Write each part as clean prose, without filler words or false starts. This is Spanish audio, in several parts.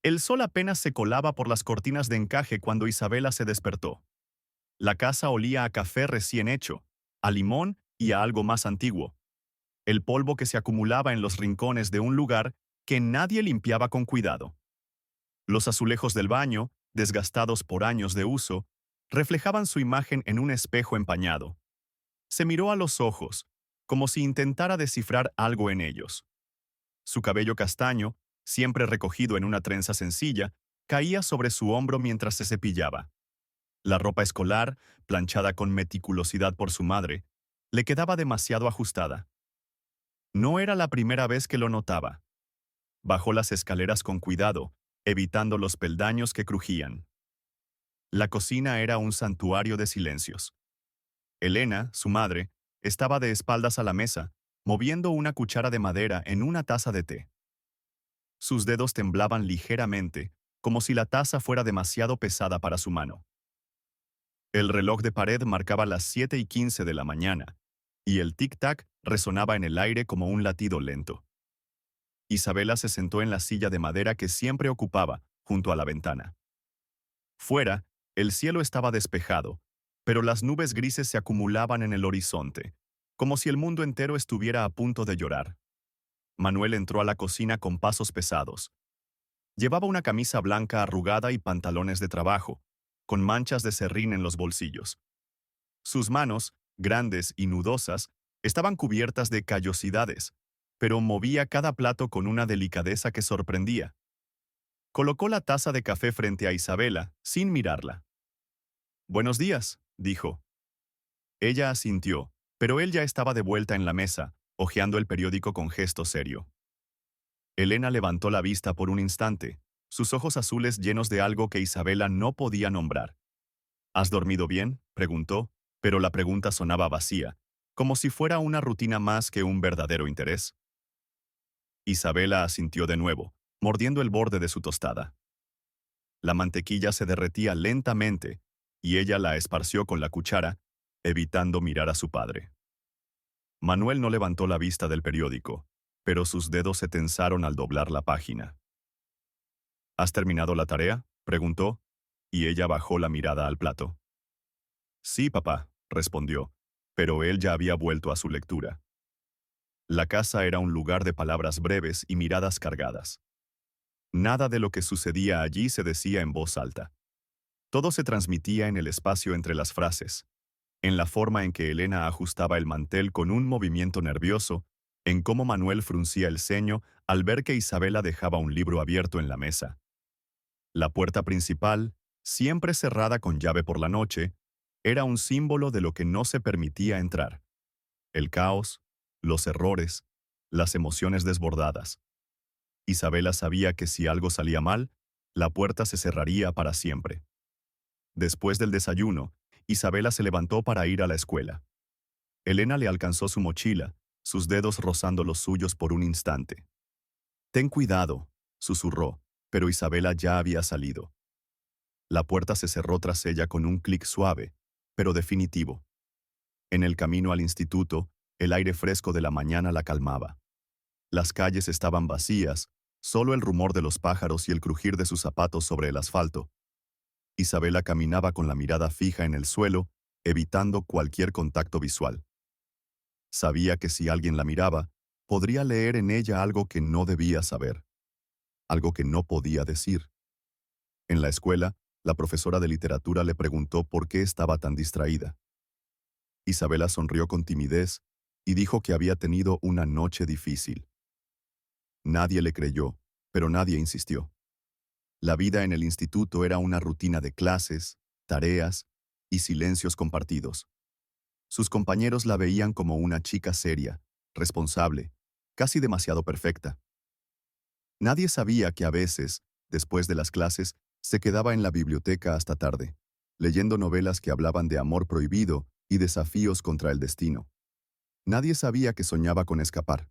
El sol apenas se colaba por las cortinas de encaje cuando Isabela se despertó. La casa olía a café recién hecho, a limón y a algo más antiguo. El polvo que se acumulaba en los rincones de un lugar que nadie limpiaba con cuidado. Los azulejos del baño, desgastados por años de uso, reflejaban su imagen en un espejo empañado. Se miró a los ojos, como si intentara descifrar algo en ellos. Su cabello castaño, siempre recogido en una trenza sencilla, caía sobre su hombro mientras se cepillaba. La ropa escolar, planchada con meticulosidad por su madre, le quedaba demasiado ajustada. No era la primera vez que lo notaba. Bajó las escaleras con cuidado, evitando los peldaños que crujían. La cocina era un santuario de silencios. Elena, su madre, estaba de espaldas a la mesa, moviendo una cuchara de madera en una taza de té. Sus dedos temblaban ligeramente, como si la taza fuera demasiado pesada para su mano. El reloj de pared marcaba las 7:15 de la mañana, y el tic-tac resonaba en el aire como un latido lento. Isabela se sentó en la silla de madera que siempre ocupaba, junto a la ventana. Fuera, el cielo estaba despejado, pero las nubes grises se acumulaban en el horizonte, como si el mundo entero estuviera a punto de llorar. Manuel entró a la cocina con pasos pesados. Llevaba una camisa blanca arrugada y pantalones de trabajo, con manchas de serrín en los bolsillos. Sus manos, grandes y nudosas, estaban cubiertas de callosidades, pero movía cada plato con una delicadeza que sorprendía. Colocó la taza de café frente a Isabela, sin mirarla. «Buenos días», dijo. Ella asintió, pero él ya estaba de vuelta en la mesa, hojeando el periódico con gesto serio. Elena levantó la vista por un instante, sus ojos azules llenos de algo que Isabela no podía nombrar. «¿Has dormido bien?», preguntó, pero la pregunta sonaba vacía, como si fuera una rutina más que un verdadero interés. Isabela asintió de nuevo, mordiendo el borde de su tostada. La mantequilla se derretía lentamente, y ella la esparció con la cuchara, evitando mirar a su padre. Manuel no levantó la vista del periódico, pero sus dedos se tensaron al doblar la página. «¿Has terminado la tarea?», preguntó, y ella bajó la mirada al plato. «Sí, papá», respondió, pero él ya había vuelto a su lectura. La casa era un lugar de palabras breves y miradas cargadas. Nada de lo que sucedía allí se decía en voz alta. Todo se transmitía en el espacio entre las frases, en la forma en que Elena ajustaba el mantel con un movimiento nervioso, en cómo Manuel fruncía el ceño al ver que Isabela dejaba un libro abierto en la mesa. La puerta principal, siempre cerrada con llave por la noche, era un símbolo de lo que no se permitía entrar. El caos, los errores, las emociones desbordadas. Isabela sabía que si algo salía mal, la puerta se cerraría para siempre. Después del desayuno, Isabela se levantó para ir a la escuela. Elena le alcanzó su mochila, sus dedos rozando los suyos por un instante. «Ten cuidado», susurró, pero Isabela ya había salido. La puerta se cerró tras ella con un clic suave, pero definitivo. En el camino al instituto, el aire fresco de la mañana la calmaba. Las calles estaban vacías, solo el rumor de los pájaros y el crujir de sus zapatos sobre el asfalto. Isabela caminaba con la mirada fija en el suelo, evitando cualquier contacto visual. Sabía que si alguien la miraba, podría leer en ella algo que no debía saber, algo que no podía decir. En la escuela, la profesora de literatura le preguntó por qué estaba tan distraída. Isabela sonrió con timidez y dijo que había tenido una noche difícil. Nadie le creyó, pero nadie insistió. La vida en el instituto era una rutina de clases, tareas y silencios compartidos. Sus compañeros la veían como una chica seria, responsable, casi demasiado perfecta. Nadie sabía que a veces, después de las clases, se quedaba en la biblioteca hasta tarde, leyendo novelas que hablaban de amor prohibido y desafíos contra el destino. Nadie sabía que soñaba con escapar.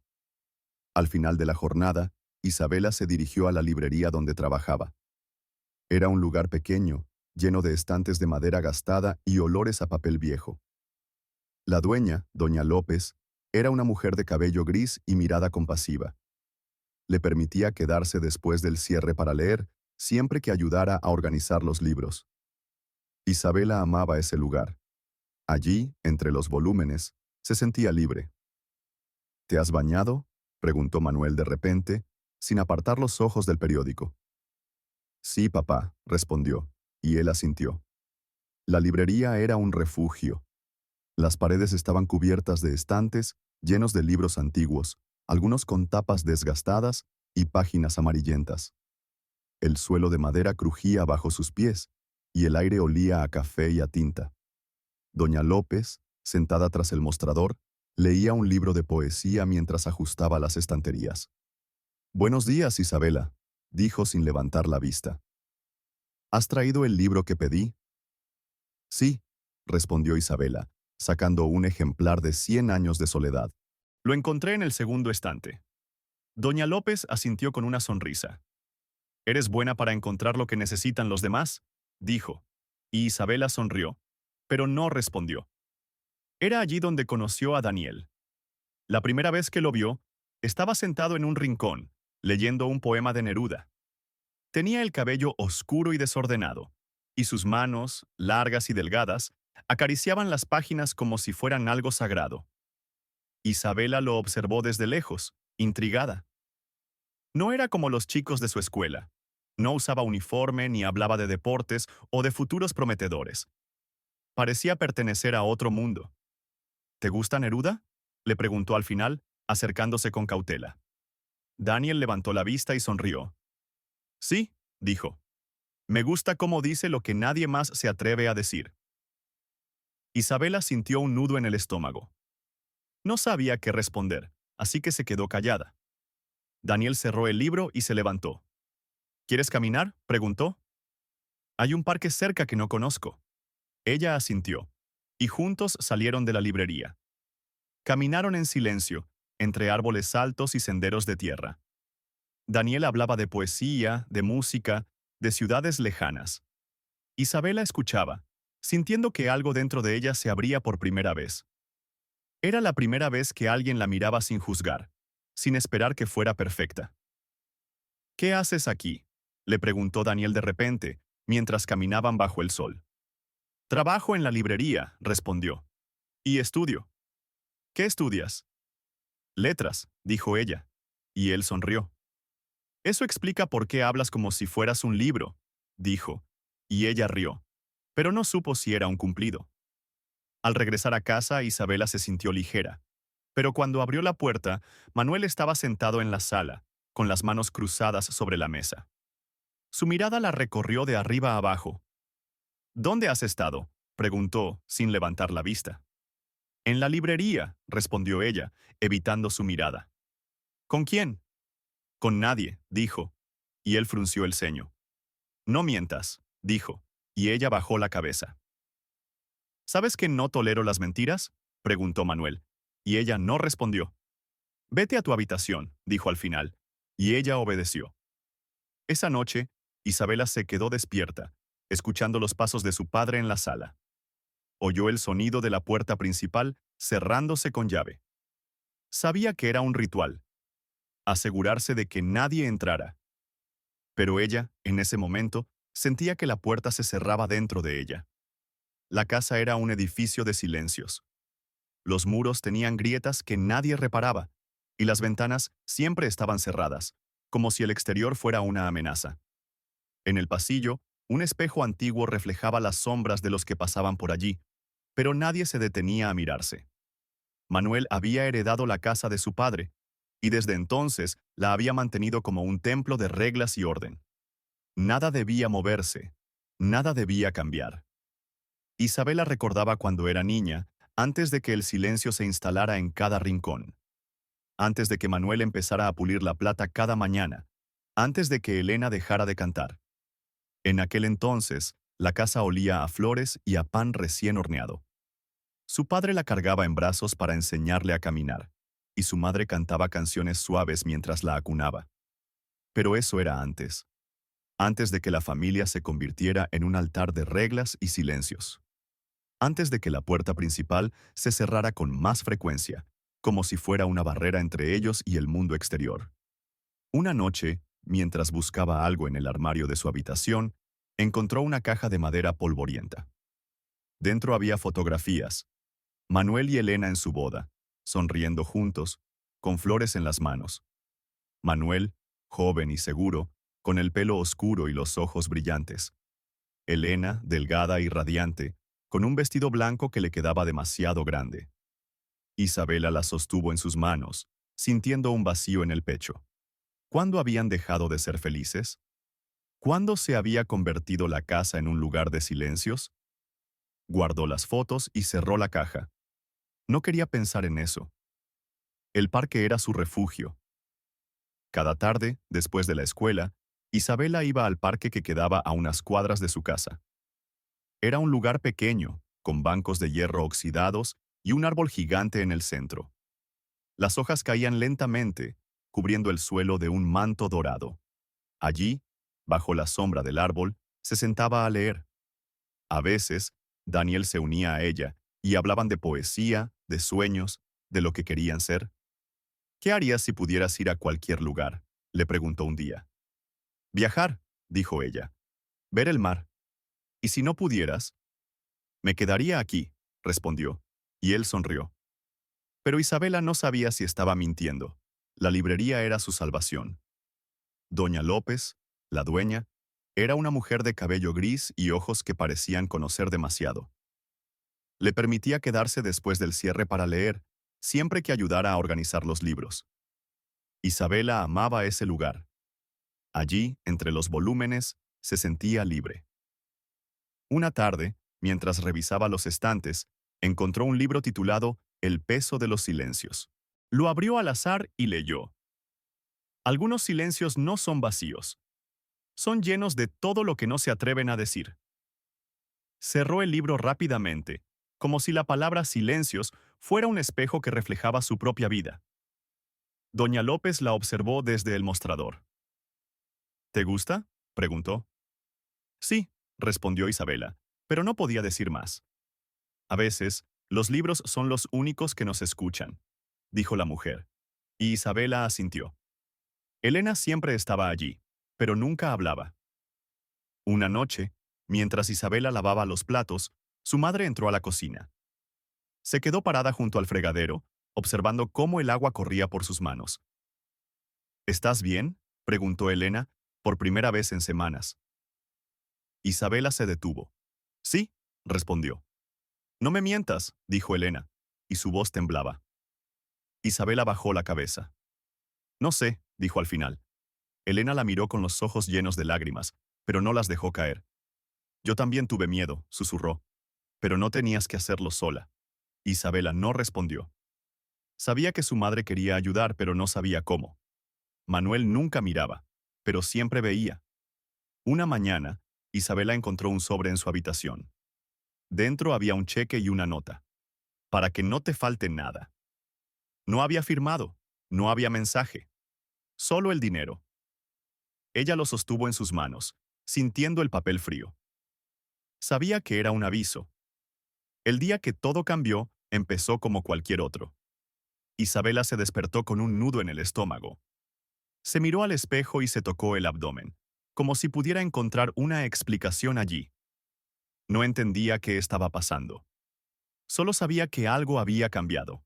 Al final de la jornada, Isabela se dirigió a la librería donde trabajaba. Era un lugar pequeño, lleno de estantes de madera gastada y olores a papel viejo. La dueña, doña López, era una mujer de cabello gris y mirada compasiva. Le permitía quedarse después del cierre para leer, siempre que ayudara a organizar los libros. Isabela amaba ese lugar. Allí, entre los volúmenes, se sentía libre. ¿Te has bañado?, preguntó Manuel de repente, sin apartar los ojos del periódico. Sí, papá, respondió, y él asintió. La librería era un refugio. Las paredes estaban cubiertas de estantes llenos de libros antiguos, algunos con tapas desgastadas y páginas amarillentas. El suelo de madera crujía bajo sus pies, y el aire olía a café y a tinta. Doña López, sentada tras el mostrador, leía un libro de poesía mientras ajustaba las estanterías. «Buenos días, Isabela», dijo sin levantar la vista. «¿Has traído el libro que pedí?» «Sí», respondió Isabela, sacando un ejemplar de 100 años de soledad. Lo encontré en el segundo estante. Doña López asintió con una sonrisa. ¿Eres buena para encontrar lo que necesitan los demás?, dijo. Y Isabela sonrió, pero no respondió. Era allí donde conoció a Daniel. La primera vez que lo vio, estaba sentado en un rincón, leyendo un poema de Neruda. Tenía el cabello oscuro y desordenado, y sus manos, largas y delgadas, acariciaban las páginas como si fueran algo sagrado. Isabela lo observó desde lejos, intrigada. No era como los chicos de su escuela. No usaba uniforme ni hablaba de deportes o de futuros prometedores. Parecía pertenecer a otro mundo. ¿Te gusta Neruda?, le preguntó al final, acercándose con cautela. Daniel levantó la vista y sonrió. Sí, dijo. Me gusta cómo dice lo que nadie más se atreve a decir. Isabela sintió un nudo en el estómago. No sabía qué responder, así que se quedó callada. Daniel cerró el libro y se levantó. ¿Quieres caminar?, preguntó. Hay un parque cerca que no conozco. Ella asintió, y juntos salieron de la librería. Caminaron en silencio, entre árboles altos y senderos de tierra. Daniel hablaba de poesía, de música, de ciudades lejanas. Isabela escuchaba, sintiendo que algo dentro de ella se abría por primera vez. Era la primera vez que alguien la miraba sin juzgar, sin esperar que fuera perfecta. ¿Qué haces aquí?, le preguntó Daniel de repente, mientras caminaban bajo el sol. Trabajo en la librería, respondió. Y estudio. ¿Qué estudias? Letras, dijo ella. Y él sonrió. Eso explica por qué hablas como si fueras un libro, dijo. Y ella rió, pero no supo si era un cumplido. Al regresar a casa, Isabela se sintió ligera. Pero cuando abrió la puerta, Manuel estaba sentado en la sala, con las manos cruzadas sobre la mesa. Su mirada la recorrió de arriba a abajo. ¿Dónde has estado?, preguntó, sin levantar la vista. En la librería, respondió ella, evitando su mirada. ¿Con quién? Con nadie, dijo, y él frunció el ceño. No mientas, dijo, y ella bajó la cabeza. ¿Sabes que no tolero las mentiras?, preguntó Manuel, y ella no respondió. Vete a tu habitación, dijo al final, y ella obedeció. Esa noche, Isabela se quedó despierta, escuchando los pasos de su padre en la sala. Oyó el sonido de la puerta principal cerrándose con llave. Sabía que era un ritual, asegurarse de que nadie entrara. Pero ella, en ese momento, sentía que la puerta se cerraba dentro de ella. La casa era un edificio de silencios. Los muros tenían grietas que nadie reparaba, y las ventanas siempre estaban cerradas, como si el exterior fuera una amenaza. En el pasillo, un espejo antiguo reflejaba las sombras de los que pasaban por allí, pero nadie se detenía a mirarse. Manuel había heredado la casa de su padre, y desde entonces la había mantenido como un templo de reglas y orden. Nada debía moverse, nada debía cambiar. Isabela recordaba cuando era niña, antes de que el silencio se instalara en cada rincón. Antes de que Manuel empezara a pulir la plata cada mañana. Antes de que Elena dejara de cantar. En aquel entonces, la casa olía a flores y a pan recién horneado. Su padre la cargaba en brazos para enseñarle a caminar, y su madre cantaba canciones suaves mientras la acunaba. Pero eso era antes. Antes de que la familia se convirtiera en un altar de reglas y silencios. Antes de que la puerta principal se cerrara con más frecuencia, como si fuera una barrera entre ellos y el mundo exterior. Una noche, mientras buscaba algo en el armario de su habitación, encontró una caja de madera polvorienta. Dentro había fotografías. Manuel y Elena en su boda, sonriendo juntos, con flores en las manos. Manuel, joven y seguro, con el pelo oscuro y los ojos brillantes. Elena, delgada y radiante, con un vestido blanco que le quedaba demasiado grande. Isabela la sostuvo en sus manos, sintiendo un vacío en el pecho. ¿Cuándo habían dejado de ser felices? ¿Cuándo se había convertido la casa en un lugar de silencios? Guardó las fotos y cerró la caja. No quería pensar en eso. El parque era su refugio. Cada tarde, después de la escuela, Isabela iba al parque que quedaba a unas cuadras de su casa. Era un lugar pequeño, con bancos de hierro oxidados y un árbol gigante en el centro. Las hojas caían lentamente, cubriendo el suelo de un manto dorado. Allí, bajo la sombra del árbol, se sentaba a leer. A veces, Daniel se unía a ella y hablaban de poesía, de sueños, de lo que querían ser. ¿Qué harías si pudieras ir a cualquier lugar?, le preguntó un día. Viajar, dijo ella. Ver el mar. ¿Y si no pudieras? Me quedaría aquí, respondió, y él sonrió. Pero Isabela no sabía si estaba mintiendo. La librería era su salvación. Doña López, la dueña, era una mujer de cabello gris y ojos que parecían conocer demasiado. Le permitía quedarse después del cierre para leer, siempre que ayudara a organizar los libros. Isabela amaba ese lugar. Allí, entre los volúmenes, se sentía libre. Una tarde, mientras revisaba los estantes, encontró un libro titulado El peso de los silencios. Lo abrió al azar y leyó. Algunos silencios no son vacíos. Son llenos de todo lo que no se atreven a decir. Cerró el libro rápidamente, como si la palabra silencios fuera un espejo que reflejaba su propia vida. Doña López la observó desde el mostrador. ¿Te gusta?, preguntó. Sí, respondió Isabela, pero no podía decir más. A veces, los libros son los únicos que nos escuchan, dijo la mujer, y Isabela asintió. Elena siempre estaba allí, pero nunca hablaba. Una noche, mientras Isabela lavaba los platos, su madre entró a la cocina. Se quedó parada junto al fregadero, observando cómo el agua corría por sus manos. ¿Estás bien?, preguntó Elena, por primera vez en semanas. Isabela se detuvo. Sí, respondió. No me mientas, dijo Elena, y su voz temblaba. Isabela bajó la cabeza. No sé, dijo al final. Elena la miró con los ojos llenos de lágrimas, pero no las dejó caer. Yo también tuve miedo, susurró. Pero no tenías que hacerlo sola. Isabela no respondió. Sabía que su madre quería ayudar, pero no sabía cómo. Manuel nunca miraba, pero siempre veía. Una mañana, Isabela encontró un sobre en su habitación. Dentro había un cheque y una nota. Para que no te falte nada. No había firmado, no había mensaje. Solo el dinero. Ella lo sostuvo en sus manos, sintiendo el papel frío. Sabía que era un aviso. El día que todo cambió, empezó como cualquier otro. Isabela se despertó con un nudo en el estómago. Se miró al espejo y se tocó el abdomen, como si pudiera encontrar una explicación allí. No entendía qué estaba pasando. Solo sabía que algo había cambiado.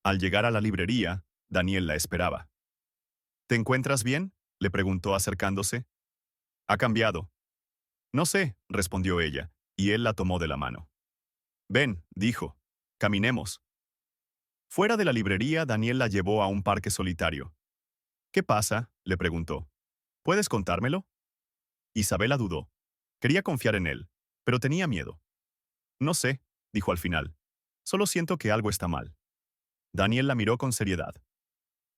Al llegar a la librería, Daniel la esperaba. ¿Te encuentras bien?, le preguntó acercándose. Ha cambiado. No sé, respondió ella, y él la tomó de la mano. Ven, dijo. Caminemos. Fuera de la librería, Daniel la llevó a un parque solitario. ¿Qué pasa?, le preguntó. ¿Puedes contármelo? Isabela dudó. Quería confiar en él, pero tenía miedo. No sé, dijo al final. Solo siento que algo está mal. Daniel la miró con seriedad.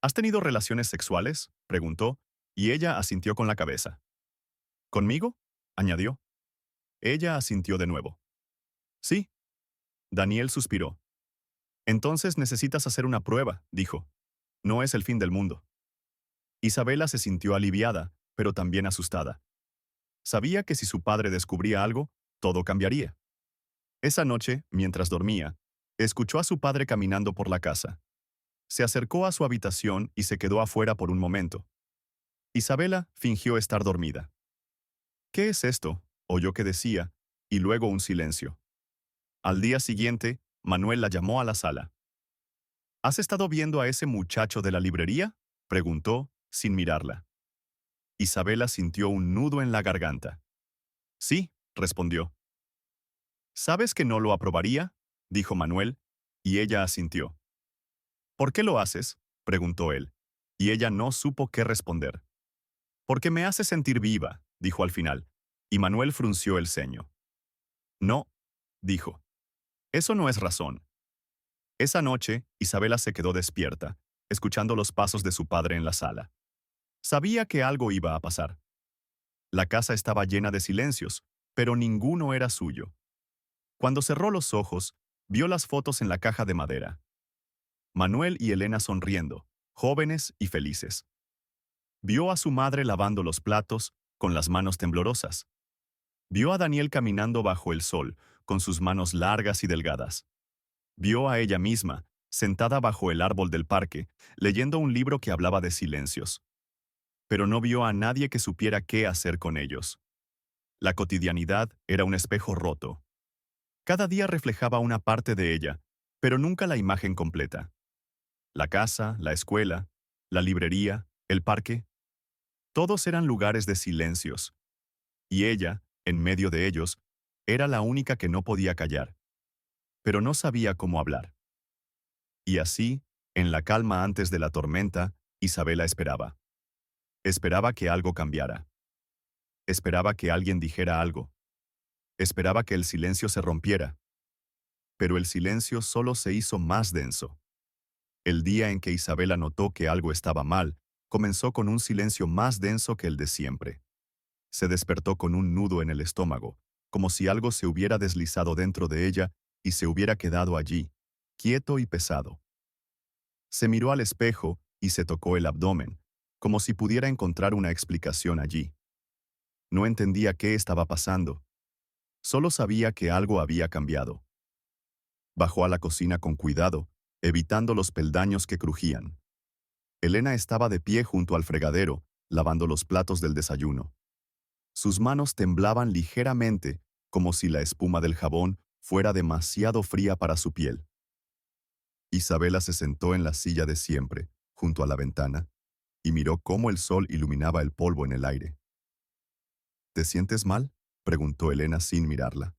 ¿Has tenido relaciones sexuales?, preguntó, y ella asintió con la cabeza. ¿Conmigo?, añadió. Ella asintió de nuevo. Sí. Daniel suspiró. Entonces necesitas hacer una prueba, dijo. No es el fin del mundo. Isabela se sintió aliviada, pero también asustada. Sabía que si su padre descubría algo, todo cambiaría. Esa noche, mientras dormía, escuchó a su padre caminando por la casa. Se acercó a su habitación y se quedó afuera por un momento. Isabela fingió estar dormida. ¿Qué es esto?, oyó que decía, y luego un silencio. Al día siguiente, Manuel la llamó a la sala. ¿Has estado viendo a ese muchacho de la librería?, preguntó, sin mirarla. Isabela sintió un nudo en la garganta. Sí, respondió. ¿Sabes que no lo aprobaría?, dijo Manuel, y ella asintió. ¿Por qué lo haces?, preguntó él, y ella no supo qué responder. Porque me hace sentir viva, dijo al final, y Manuel frunció el ceño. No, dijo. Eso no es razón. Esa noche, Isabela se quedó despierta, escuchando los pasos de su padre en la sala. Sabía que algo iba a pasar. La casa estaba llena de silencios, pero ninguno era suyo. Cuando cerró los ojos, vio las fotos en la caja de madera. Manuel y Elena sonriendo, jóvenes y felices. Vio a su madre lavando los platos, con las manos temblorosas. Vio a Daniel caminando bajo el sol, con sus manos largas y delgadas. Vio a ella misma, sentada bajo el árbol del parque, leyendo un libro que hablaba de silencios. Pero no vio a nadie que supiera qué hacer con ellos. La cotidianidad era un espejo roto. Cada día reflejaba una parte de ella, pero nunca la imagen completa. La casa, la escuela, la librería, el parque, todos eran lugares de silencios. Y ella, en medio de ellos, era la única que no podía callar. Pero no sabía cómo hablar. Y así, en la calma antes de la tormenta, Isabela esperaba. Esperaba que algo cambiara. Esperaba que alguien dijera algo. Esperaba que el silencio se rompiera. Pero el silencio solo se hizo más denso. El día en que Isabela notó que algo estaba mal, comenzó con un silencio más denso que el de siempre. Se despertó con un nudo en el estómago, como si algo se hubiera deslizado dentro de ella y se hubiera quedado allí, quieto y pesado. Se miró al espejo y se tocó el abdomen, como si pudiera encontrar una explicación allí. No entendía qué estaba pasando. Solo sabía que algo había cambiado. Bajó a la cocina con cuidado, evitando los peldaños que crujían. Elena estaba de pie junto al fregadero, lavando los platos del desayuno. Sus manos temblaban ligeramente, como si la espuma del jabón fuera demasiado fría para su piel. Isabela se sentó en la silla de siempre, junto a la ventana, y miró cómo el sol iluminaba el polvo en el aire. ¿Te sientes mal?, preguntó Elena sin mirarla.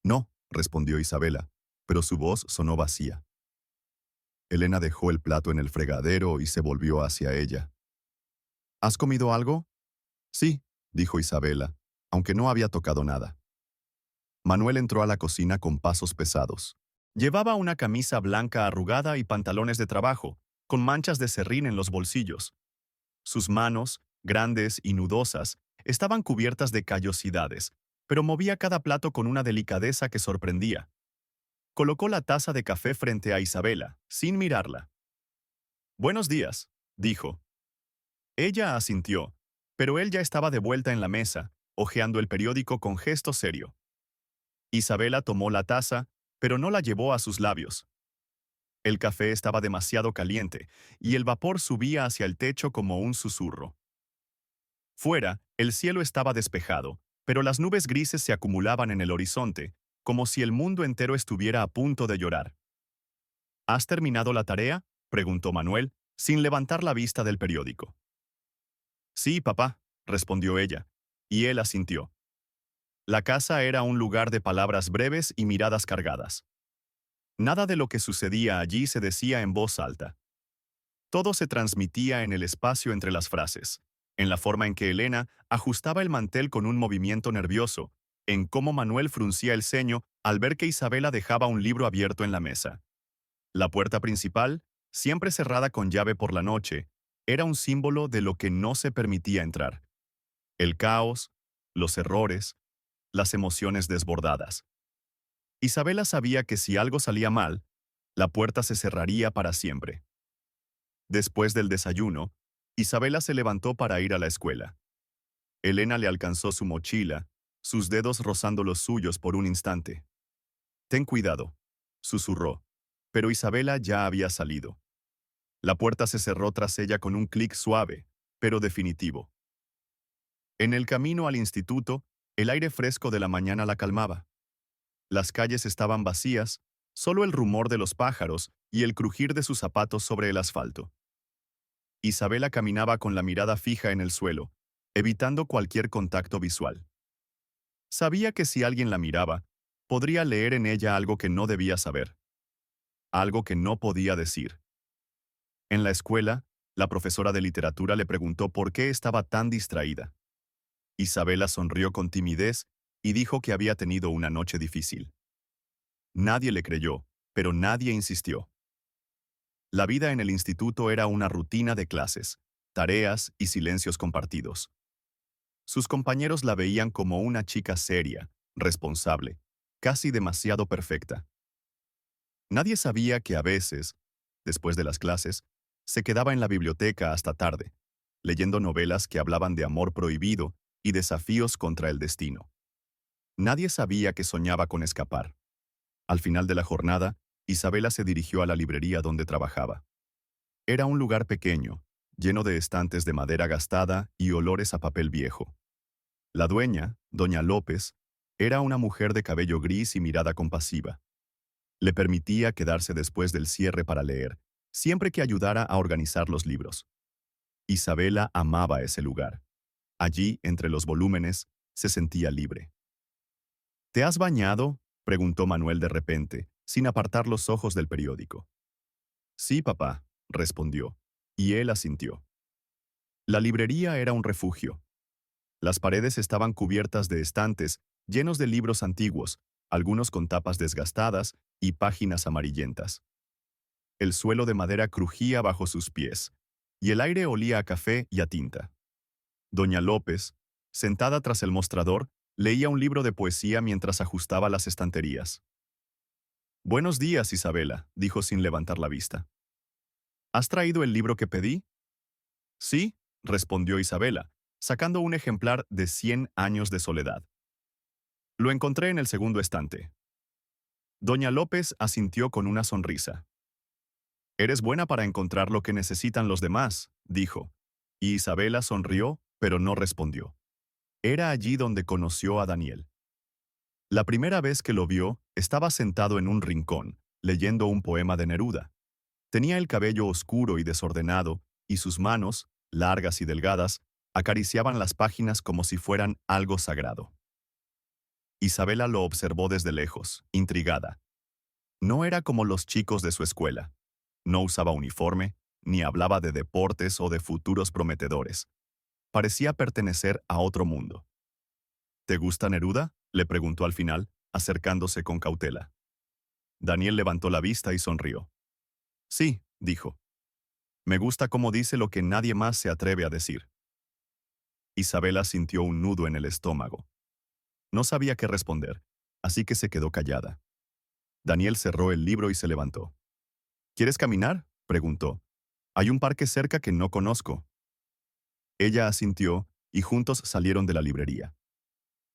No, respondió Isabela, pero su voz sonó vacía. Elena dejó el plato en el fregadero y se volvió hacia ella. ¿Has comido algo? Sí, dijo Isabela, aunque no había tocado nada. Manuel entró a la cocina con pasos pesados. Llevaba una camisa blanca arrugada y pantalones de trabajo, con manchas de serrín en los bolsillos. Sus manos, grandes y nudosas, estaban cubiertas de callosidades, pero movía cada plato con una delicadeza que sorprendía. Colocó la taza de café frente a Isabela, sin mirarla. «Buenos días», dijo. Ella asintió, pero él ya estaba de vuelta en la mesa, hojeando el periódico con gesto serio. Isabela tomó la taza, pero no la llevó a sus labios. El café estaba demasiado caliente, y el vapor subía hacia el techo como un susurro. Fuera, el cielo estaba despejado, pero las nubes grises se acumulaban en el horizonte, como si el mundo entero estuviera a punto de llorar. ¿Has terminado la tarea?, preguntó Manuel, sin levantar la vista del periódico. Sí, papá, respondió ella, y él asintió. La casa era un lugar de palabras breves y miradas cargadas. Nada de lo que sucedía allí se decía en voz alta. Todo se transmitía en el espacio entre las frases, en la forma en que Elena ajustaba el mantel con un movimiento nervioso, en cómo Manuel fruncía el ceño al ver que Isabela dejaba un libro abierto en la mesa. La puerta principal, siempre cerrada con llave por la noche, era un símbolo de lo que no se permitía entrar. El caos, los errores, las emociones desbordadas. Isabela sabía que si algo salía mal, la puerta se cerraría para siempre. Después del desayuno, Isabela se levantó para ir a la escuela. Elena le alcanzó su mochila, sus dedos rozando los suyos por un instante. «Ten cuidado», susurró, pero Isabela ya había salido. La puerta se cerró tras ella con un clic suave, pero definitivo. En el camino al instituto, el aire fresco de la mañana la calmaba. Las calles estaban vacías, solo el rumor de los pájaros y el crujir de sus zapatos sobre el asfalto. Isabela caminaba con la mirada fija en el suelo, evitando cualquier contacto visual. Sabía que si alguien la miraba, podría leer en ella algo que no debía saber, algo que no podía decir. En la escuela, la profesora de literatura le preguntó por qué estaba tan distraída. Isabela sonrió con timidez y dijo que había tenido una noche difícil. Nadie le creyó, pero nadie insistió. La vida en el instituto era una rutina de clases, tareas y silencios compartidos. Sus compañeros la veían como una chica seria, responsable, casi demasiado perfecta. Nadie sabía que a veces, después de las clases, se quedaba en la biblioteca hasta tarde, leyendo novelas que hablaban de amor prohibido y desafíos contra el destino. Nadie sabía que soñaba con escapar. Al final de la jornada, Isabela se dirigió a la librería donde trabajaba. Era un lugar pequeño, lleno de estantes de madera gastada y olores a papel viejo. La dueña, doña López, era una mujer de cabello gris y mirada compasiva. Le permitía quedarse después del cierre para leer, siempre que ayudara a organizar los libros. Isabela amaba ese lugar. Allí, entre los volúmenes, se sentía libre. ¿Te has bañado?, preguntó Manuel de repente, sin apartar los ojos del periódico. Sí, papá, respondió, y él asintió. La librería era un refugio. Las paredes estaban cubiertas de estantes, llenos de libros antiguos, algunos con tapas desgastadas y páginas amarillentas. El suelo de madera crujía bajo sus pies, y el aire olía a café y a tinta. Doña López, sentada tras el mostrador, leía un libro de poesía mientras ajustaba las estanterías. Buenos días, Isabela, dijo sin levantar la vista. ¿Has traído el libro que pedí? Sí, respondió Isabela, sacando un ejemplar de 100 años de soledad. Lo encontré en el segundo estante. Doña López asintió con una sonrisa. Eres buena para encontrar lo que necesitan los demás, dijo, y Isabela sonrió, pero no respondió. Era allí donde conoció a Daniel. La primera vez que lo vio, estaba sentado en un rincón, leyendo un poema de Neruda. Tenía el cabello oscuro y desordenado, y sus manos, largas y delgadas, acariciaban las páginas como si fueran algo sagrado. Isabela lo observó desde lejos, intrigada. No era como los chicos de su escuela. No usaba uniforme, ni hablaba de deportes o de futuros prometedores. Parecía pertenecer a otro mundo. ¿Te gusta Neruda?, le preguntó al final, acercándose con cautela. Daniel levantó la vista y sonrió. Sí, dijo. Me gusta cómo dice lo que nadie más se atreve a decir. Isabela sintió un nudo en el estómago. No sabía qué responder, así que se quedó callada. Daniel cerró el libro y se levantó. ¿Quieres caminar?, preguntó. Hay un parque cerca que no conozco. Ella asintió y juntos salieron de la librería.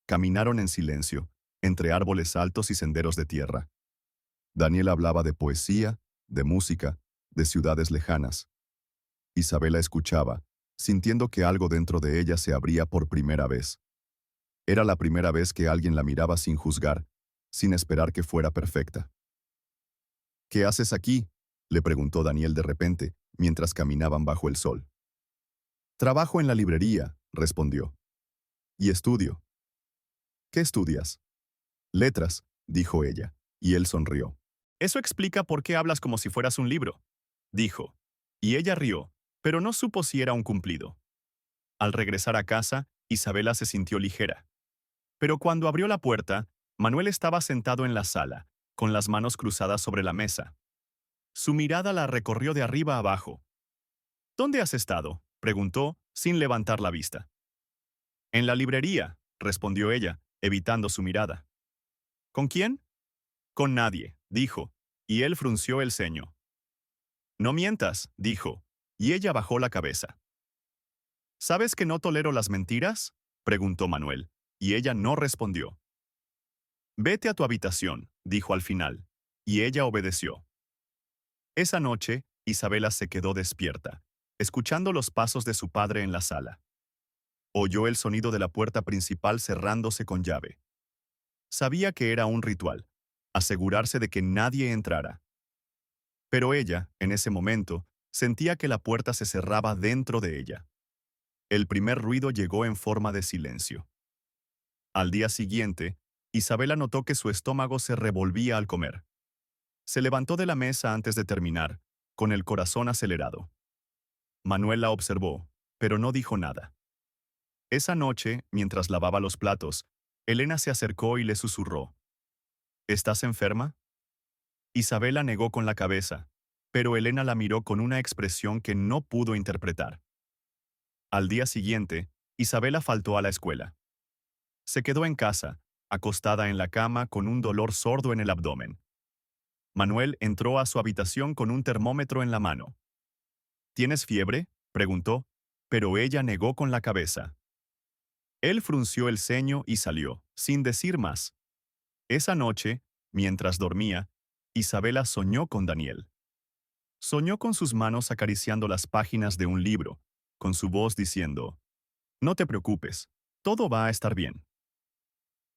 Caminaron en silencio, entre árboles altos y senderos de tierra. Daniel hablaba de poesía, de música, de ciudades lejanas. Isabela escuchaba, sintiendo que algo dentro de ella se abría por primera vez. Era la primera vez que alguien la miraba sin juzgar, sin esperar que fuera perfecta. ¿Qué haces aquí?, le preguntó Daniel de repente, mientras caminaban bajo el sol. Trabajo en la librería, respondió. Y estudio. ¿Qué estudias? Letras, dijo ella, y él sonrió. Eso explica por qué hablas como si fueras un libro, dijo. Y ella rió, pero no supo si era un cumplido. Al regresar a casa, Isabela se sintió ligera. Pero cuando abrió la puerta, Manuel estaba sentado en la sala, con las manos cruzadas sobre la mesa. Su mirada la recorrió de arriba a abajo. ¿Dónde has estado?, preguntó, sin levantar la vista. En la librería, respondió ella, evitando su mirada. ¿Con quién? Con nadie, dijo, y él frunció el ceño. No mientas, dijo, y ella bajó la cabeza. ¿Sabes que no tolero las mentiras?, preguntó Manuel, y ella no respondió. Vete a tu habitación, dijo al final, y ella obedeció. Esa noche, Isabela se quedó despierta, escuchando los pasos de su padre en la sala. Oyó el sonido de la puerta principal cerrándose con llave. Sabía que era un ritual, asegurarse de que nadie entrara. Pero ella, en ese momento, sentía que la puerta se cerraba dentro de ella. El primer ruido llegó en forma de silencio. Al día siguiente, Isabela notó que su estómago se revolvía al comer. Se levantó de la mesa antes de terminar, con el corazón acelerado. Manuel la observó, pero no dijo nada. Esa noche, mientras lavaba los platos, Elena se acercó y le susurró. ¿Estás enferma? Isabela negó con la cabeza, pero Elena la miró con una expresión que no pudo interpretar. Al día siguiente, Isabela faltó a la escuela. Se quedó en casa, acostada en la cama con un dolor sordo en el abdomen. Manuel entró a su habitación con un termómetro en la mano. ¿Tienes fiebre?, preguntó, pero ella negó con la cabeza. Él frunció el ceño y salió, sin decir más. Esa noche, mientras dormía, Isabela soñó con Daniel. Soñó con sus manos acariciando las páginas de un libro, con su voz diciendo, «No te preocupes, todo va a estar bien».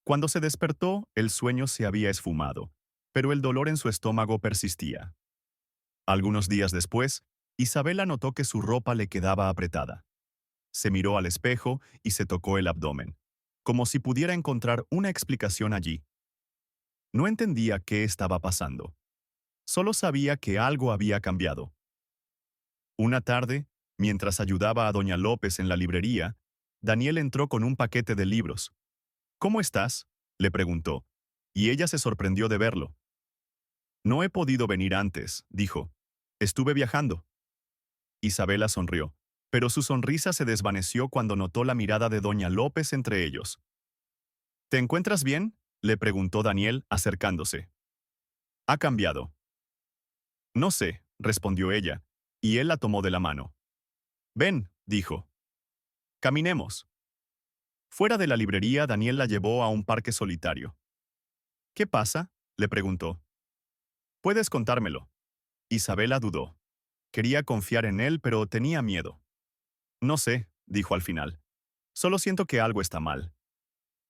Cuando se despertó, el sueño se había esfumado, pero el dolor en su estómago persistía. Algunos días después, Isabela notó que su ropa le quedaba apretada. Se miró al espejo y se tocó el abdomen, como si pudiera encontrar una explicación allí. No entendía qué estaba pasando. Solo sabía que algo había cambiado. Una tarde, mientras ayudaba a doña López en la librería, Daniel entró con un paquete de libros. «¿Cómo estás?», le preguntó, y ella se sorprendió de verlo. «No he podido venir antes», dijo. «Estuve viajando». Isabela sonrió, pero su sonrisa se desvaneció cuando notó la mirada de doña López entre ellos. «¿Te encuentras bien?», le preguntó Daniel, acercándose. «Ha cambiado». «No sé», respondió ella, y él la tomó de la mano. «Ven», dijo. «Caminemos». Fuera de la librería, Daniel la llevó a un parque solitario. «¿Qué pasa?», le preguntó. «Puedes contármelo». Isabela dudó. Quería confiar en él, pero tenía miedo. «No sé», dijo al final. «Solo siento que algo está mal».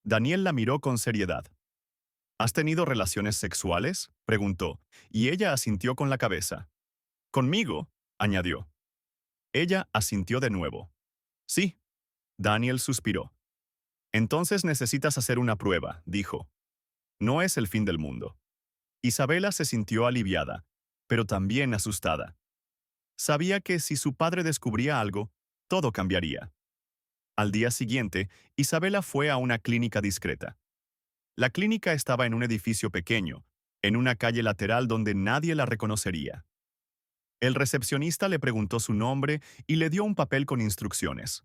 Daniel la miró con seriedad. «¿Has tenido relaciones sexuales?», preguntó, y ella asintió con la cabeza. «¿Conmigo?», añadió. Ella asintió de nuevo. «Sí». Daniel suspiró. «Entonces necesitas hacer una prueba», dijo. «No es el fin del mundo». Isabela se sintió aliviada, pero también asustada. Sabía que si su padre descubría algo, todo cambiaría. Al día siguiente, Isabela fue a una clínica discreta. La clínica estaba en un edificio pequeño, en una calle lateral donde nadie la reconocería. El recepcionista le preguntó su nombre y le dio un papel con instrucciones.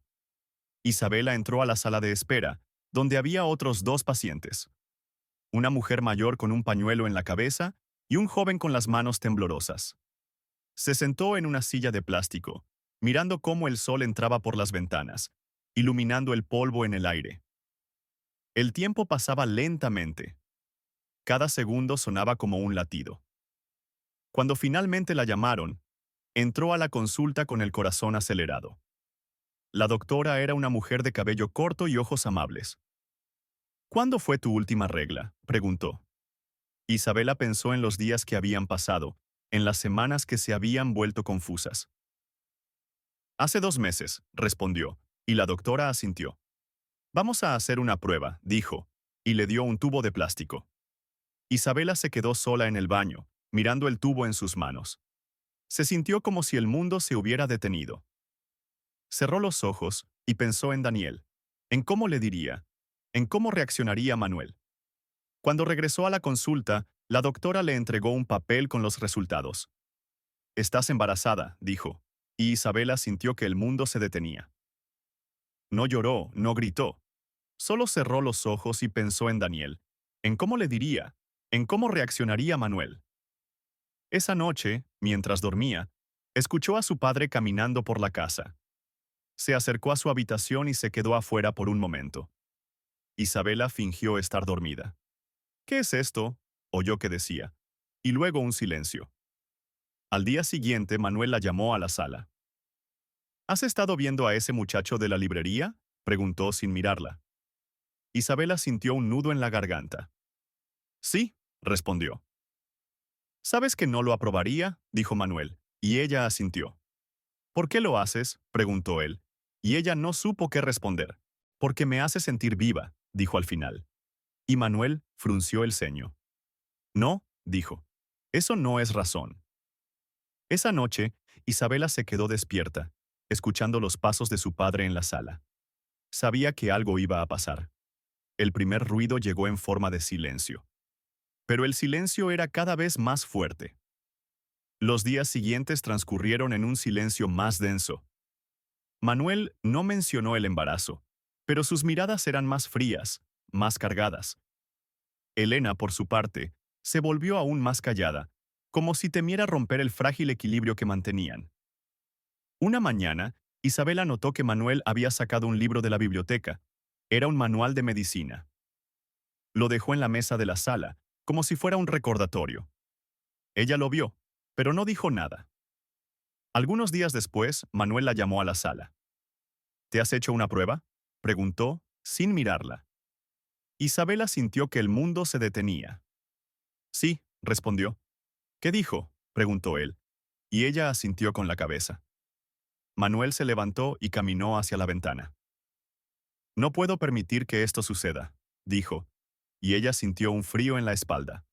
Isabela entró a la sala de espera, donde había otros 2 pacientes. Una mujer mayor con un pañuelo en la cabeza y un joven con las manos temblorosas. Se sentó en una silla de plástico, mirando cómo el sol entraba por las ventanas, iluminando el polvo en el aire. El tiempo pasaba lentamente. Cada segundo sonaba como un latido. Cuando finalmente la llamaron, entró a la consulta con el corazón acelerado. La doctora era una mujer de cabello corto y ojos amables. «¿Cuándo fue tu última regla?», preguntó. Isabela pensó en los días que habían pasado, en las semanas que se habían vuelto confusas. «Hace 2 meses», respondió, y la doctora asintió. «Vamos a hacer una prueba», dijo, y le dio un tubo de plástico. Isabela se quedó sola en el baño, mirando el tubo en sus manos. Se sintió como si el mundo se hubiera detenido. Cerró los ojos y pensó en Daniel, en cómo le diría, en cómo reaccionaría Manuel. Cuando regresó a la consulta, la doctora le entregó un papel con los resultados. «Estás embarazada», dijo, y Isabela sintió que el mundo se detenía. No lloró, no gritó. Solo cerró los ojos y pensó en Daniel, en cómo le diría, en cómo reaccionaría Manuel. Esa noche, mientras dormía, escuchó a su padre caminando por la casa. Se acercó a su habitación y se quedó afuera por un momento. Isabela fingió estar dormida. «¿Qué es esto?», oyó que decía, y luego un silencio. Al día siguiente, Manuel la llamó a la sala. ¿Has estado viendo a ese muchacho de la librería? Preguntó sin mirarla. Isabela sintió un nudo en la garganta. Sí, respondió. ¿Sabes que no lo aprobaría? Dijo Manuel, y ella asintió. ¿Por qué lo haces? Preguntó él, y ella no supo qué responder. Porque me hace sentir viva, dijo al final. Y Manuel frunció el ceño. No, dijo. Eso no es razón. Esa noche, Isabela se quedó despierta, escuchando los pasos de su padre en la sala. Sabía que algo iba a pasar. El primer ruido llegó en forma de silencio. Pero el silencio era cada vez más fuerte. Los días siguientes transcurrieron en un silencio más denso. Manuel no mencionó el embarazo, pero sus miradas eran más frías, más cargadas. Elena, por su parte, se volvió aún más callada, como si temiera romper el frágil equilibrio que mantenían. Una mañana, Isabela notó que Manuel había sacado un libro de la biblioteca. Era un manual de medicina. Lo dejó en la mesa de la sala, como si fuera un recordatorio. Ella lo vio, pero no dijo nada. Algunos días después, Manuel la llamó a la sala. ¿Te has hecho una prueba?, preguntó, sin mirarla. Isabela sintió que el mundo se detenía. Sí, respondió. ¿Qué dijo?, preguntó él, y ella asintió con la cabeza. Manuel se levantó y caminó hacia la ventana. No puedo permitir que esto suceda, dijo, y ella sintió un frío en la espalda.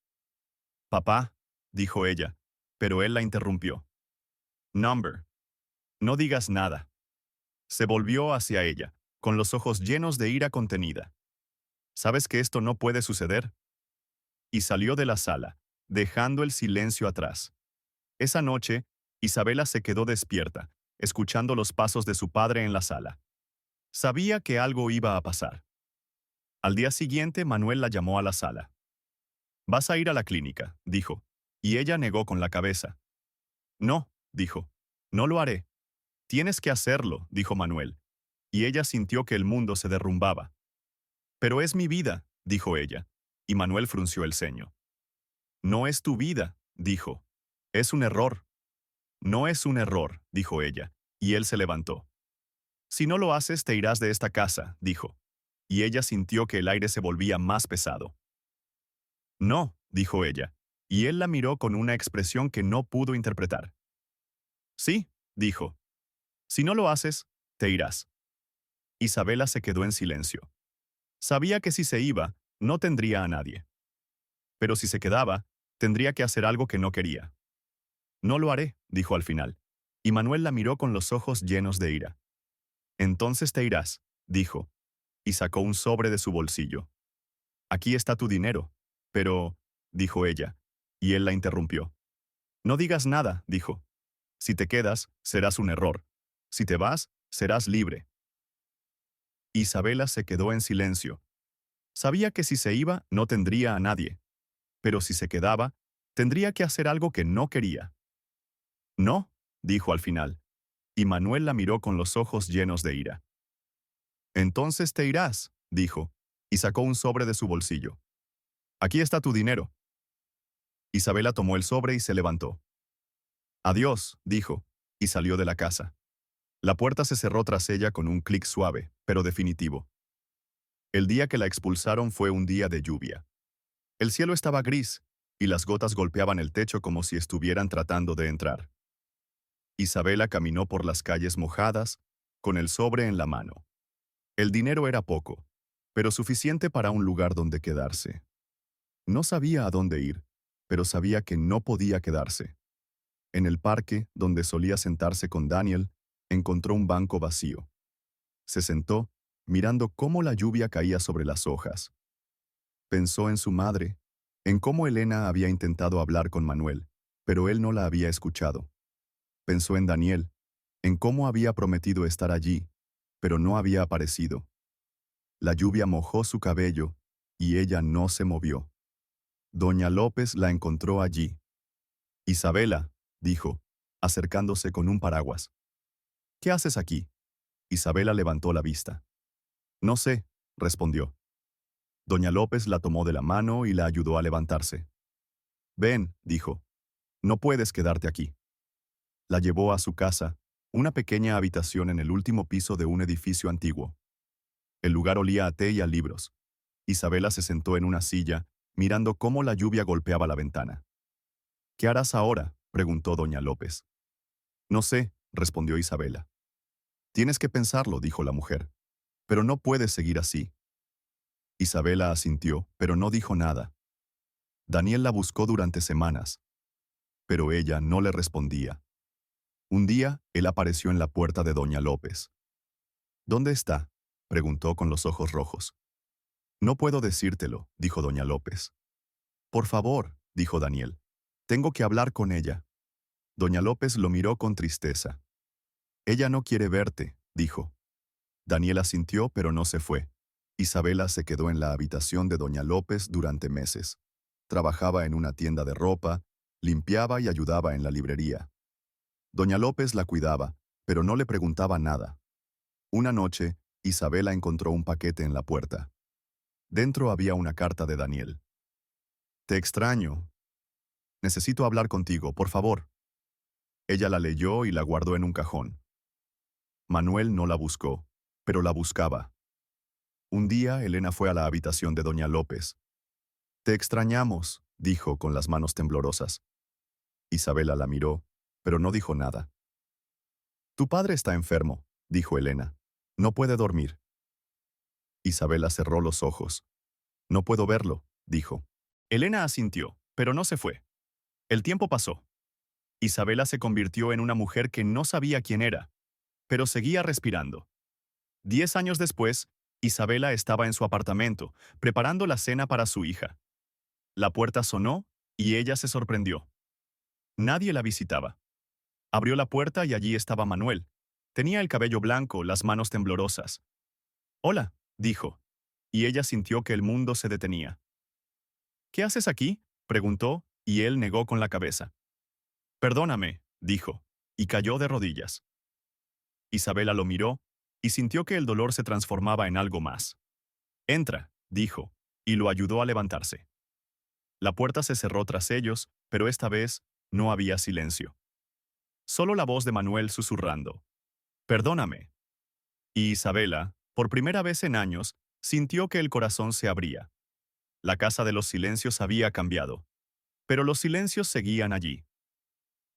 Papá, dijo ella, pero él la interrumpió. Number. No digas nada. Se volvió hacia ella, con los ojos llenos de ira contenida. ¿Sabes que esto no puede suceder? Y salió de la sala, dejando el silencio atrás. Esa noche, Isabela se quedó despierta, escuchando los pasos de su padre en la sala. Sabía que algo iba a pasar. Al día siguiente, Manuel la llamó a la sala. «Vas a ir a la clínica», dijo, y ella negó con la cabeza. «No», dijo, «no lo haré». «Tienes que hacerlo», dijo Manuel, y ella sintió que el mundo se derrumbaba. «Pero es mi vida», dijo ella, y Manuel frunció el ceño. «No es tu vida», dijo. «Es un error». «No es un error», dijo ella, y él se levantó. «Si no lo haces, te irás de esta casa», dijo, y ella sintió que el aire se volvía más pesado. «No», dijo ella, y él la miró con una expresión que no pudo interpretar. «Sí», dijo. «Si no lo haces, te irás». Isabela se quedó en silencio. Sabía que si se iba, no tendría a nadie. Pero si se quedaba, tendría que hacer algo que no quería. «No lo haré», dijo al final, y Manuel la miró con los ojos llenos de ira. «Entonces te irás», dijo, y sacó un sobre de su bolsillo. «Aquí está tu dinero». «Pero», dijo ella, y él la interrumpió. «No digas nada», dijo. «Si te quedas, serás un error. Si te vas, serás libre». Isabela se quedó en silencio. Sabía que si se iba, no tendría a nadie. Pero si se quedaba, tendría que hacer algo que no quería. «No», dijo al final, y Manuel la miró con los ojos llenos de ira. «Entonces te irás», dijo, y sacó un sobre de su bolsillo. «Aquí está tu dinero». Isabela tomó el sobre y se levantó. «Adiós», dijo, y salió de la casa. La puerta se cerró tras ella con un clic suave, pero definitivo. El día que la expulsaron fue un día de lluvia. El cielo estaba gris, y las gotas golpeaban el techo como si estuvieran tratando de entrar. Isabela caminó por las calles mojadas, con el sobre en la mano. El dinero era poco, pero suficiente para un lugar donde quedarse. No sabía a dónde ir, pero sabía que no podía quedarse. En el parque, donde solía sentarse con Daniel, encontró un banco vacío. Se sentó, mirando cómo la lluvia caía sobre las hojas. Pensó en su madre, en cómo Elena había intentado hablar con Manuel, pero él no la había escuchado. Pensó en Daniel, en cómo había prometido estar allí, pero no había aparecido. La lluvia mojó su cabello, y ella no se movió. Doña López la encontró allí. «Isabela», dijo, acercándose con un paraguas. «¿Qué haces aquí?» Isabela levantó la vista. «No sé», respondió. Doña López la tomó de la mano y la ayudó a levantarse. «Ven», dijo. «No puedes quedarte aquí». La llevó a su casa, Una pequeña habitación en el último piso de un edificio antiguo. El lugar olía a té y a libros. Isabela se sentó en una silla, mirando cómo la lluvia golpeaba la ventana. ¿Qué harás ahora?, preguntó doña López. No sé, respondió Isabela. Tienes que pensarlo, dijo la mujer. Pero no puedes seguir así. Isabela asintió, pero no dijo nada. Daniel la buscó durante semanas, pero ella no le respondía. Un día, él apareció en la puerta de doña López. ¿Dónde está?, preguntó con los ojos rojos. No puedo decírtelo, dijo doña López. Por favor, dijo Daniel. Tengo que hablar con ella. Doña López lo miró con tristeza. Ella no quiere verte, dijo. Daniel asintió, pero no se fue. Isabela se quedó en la habitación de doña López durante meses. Trabajaba en una tienda de ropa, limpiaba y ayudaba en la librería. Doña López la cuidaba, pero no le preguntaba nada. Una noche, Isabela encontró un paquete en la puerta. Dentro había una carta de Daniel. Te extraño. Necesito hablar contigo, por favor. Ella la leyó y la guardó en un cajón. Manuel no la buscó, pero la buscaba. Un día, Elena fue a la habitación de doña López. Te extrañamos, dijo con las manos temblorosas. Isabela la miró, pero no dijo nada. Tu padre está enfermo, dijo Elena. No puede dormir. Isabela cerró los ojos. No puedo verlo, dijo. Elena asintió, pero no se fue. El tiempo pasó. Isabela se convirtió en una mujer que no sabía quién era, pero seguía respirando. 10 años después, Isabela estaba en su apartamento, preparando la cena para su hija. La puerta sonó y ella se sorprendió. Nadie la visitaba. Abrió la puerta y allí estaba Manuel. Tenía el cabello blanco, las manos temblorosas. Hola, dijo, y ella sintió que el mundo se detenía. ¿Qué haces aquí?, preguntó, y él negó con la cabeza. Perdóname, dijo, y cayó de rodillas. Isabela lo miró y sintió que el dolor se transformaba en algo más. Entra, dijo, y lo ayudó a levantarse. La puerta se cerró tras ellos, pero esta vez no había silencio. Solo la voz de Manuel susurrando. Perdóname. Y Isabela, por primera vez en años, sintió que el corazón se abría. La casa de los silencios había cambiado, pero los silencios seguían allí.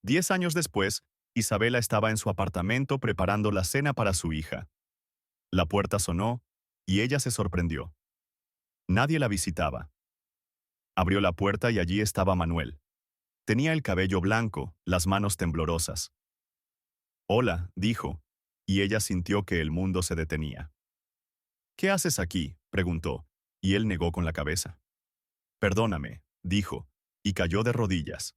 10 años después, Isabela estaba en su apartamento preparando la cena para su hija. La puerta sonó y ella se sorprendió. Nadie la visitaba. Abrió la puerta y allí estaba Manuel. Tenía el cabello blanco, las manos temblorosas. Hola, dijo, y ella sintió que el mundo se detenía. ¿Qué haces aquí?, preguntó, y él negó con la cabeza. Perdóname, dijo, y cayó de rodillas.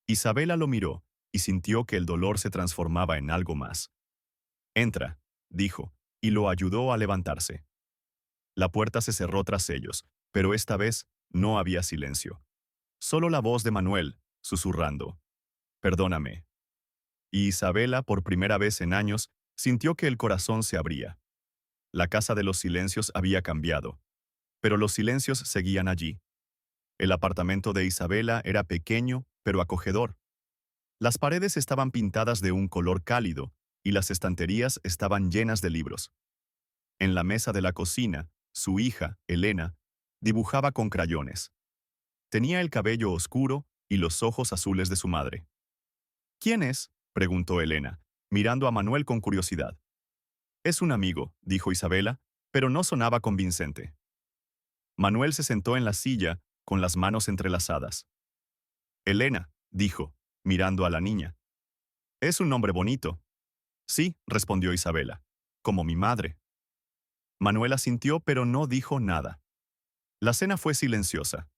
Isabela lo miró y sintió que el dolor se transformaba en algo más. Entra, dijo, y lo ayudó a levantarse. La puerta se cerró tras ellos, pero esta vez no había silencio. Solo la voz de Manuel, susurrando. Perdóname. Y Isabela, por primera vez en años, sintió que el corazón se abría. La casa de los silencios había cambiado, pero los silencios seguían allí. El apartamento de Isabela era pequeño, pero acogedor. Las paredes estaban pintadas de un color cálido y las estanterías estaban llenas de libros. En la mesa de la cocina, su hija, Elena, dibujaba con crayones. Tenía el cabello oscuro y los ojos azules de su madre. ¿Quién es?, preguntó Elena, mirando a Manuel con curiosidad. Es un amigo, dijo Isabela, pero no sonaba convincente. Manuel se sentó en la silla, con las manos entrelazadas. Elena, dijo, mirando a la niña. Es un nombre bonito. Sí, respondió Isabela, como mi madre. Manuel asintió, pero no dijo nada. La cena fue silenciosa.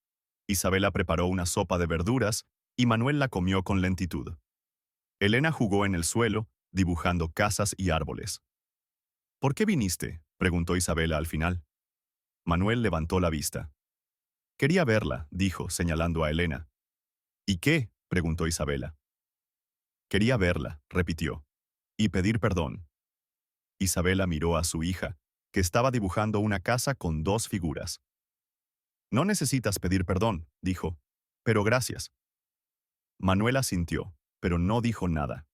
Isabela preparó una sopa de verduras y Manuel la comió con lentitud. Elena jugó en el suelo, dibujando casas y árboles. ¿Por qué viniste?, preguntó Isabela al final. Manuel levantó la vista. Quería verla, dijo, señalando a Elena. ¿Y qué?, preguntó Isabela. Quería verla, repitió, y pedir perdón. Isabela miró a su hija, que estaba dibujando una casa con 2 figuras. No necesitas pedir perdón, dijo, pero gracias. Manuel asintió, pero no dijo nada.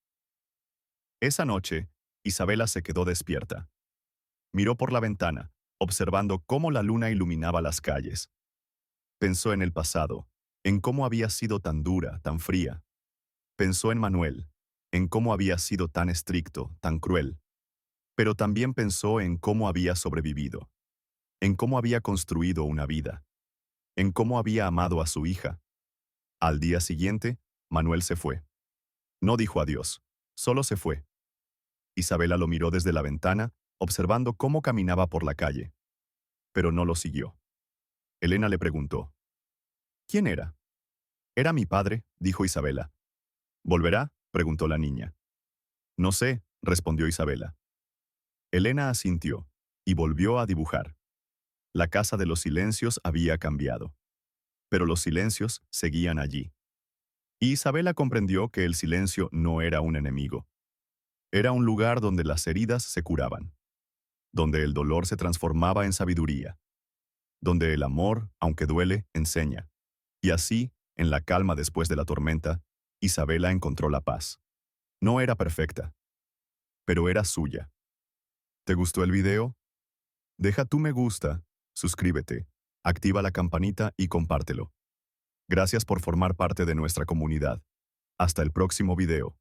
Esa noche, Isabela se quedó despierta. Miró por la ventana, observando cómo la luna iluminaba las calles. Pensó en el pasado, en cómo había sido tan dura, tan fría. Pensó en Manuel, en cómo había sido tan estricto, tan cruel. Pero también pensó en cómo había sobrevivido, en cómo había construido una vida, en cómo había amado a su hija. Al día siguiente, Manuel se fue. No dijo adiós, solo se fue. Isabela lo miró desde la ventana, observando cómo caminaba por la calle. Pero no lo siguió. Elena le preguntó, ¿quién era? Era mi padre, dijo Isabela. ¿Volverá? Preguntó la niña. No sé, respondió Isabela. Elena asintió y volvió a dibujar. La casa de los silencios había cambiado, pero los silencios seguían allí. Y Isabela comprendió que el silencio no era un enemigo. Era un lugar donde las heridas se curaban, donde el dolor se transformaba en sabiduría, donde el amor, aunque duele, enseña. Y así, en la calma después de la tormenta, Isabela encontró la paz. No era perfecta, pero era suya. ¿Te gustó el video? Deja tu me gusta, suscríbete, activa la campanita y compártelo. Gracias por formar parte de nuestra comunidad. Hasta el próximo video.